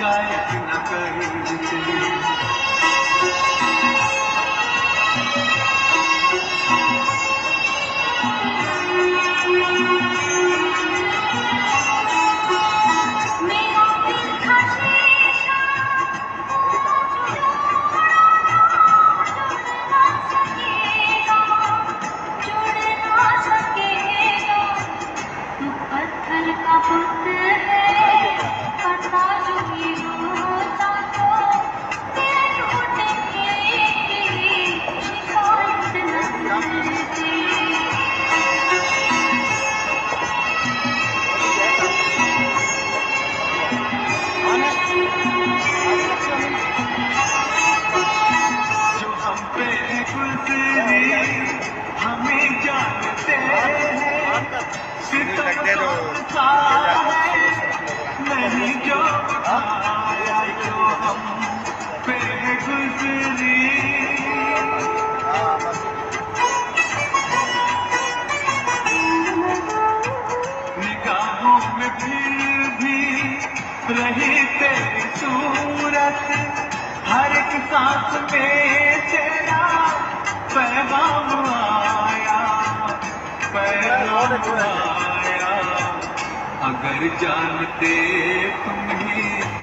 शिकायत न करते। पत्थर का पुत है पता जो भी होता तो टूटने की शिकायत न करते। जो हम पे गुजरी हमें जानते हैं, सितम का है नहीं जो आया जो हम पे गुजरी। निगाहों में फिर भी रही तेरी सूरत, हर एक सांस में तेरा पैगाम आया, पैगाम आया। अगर जानते तुम ही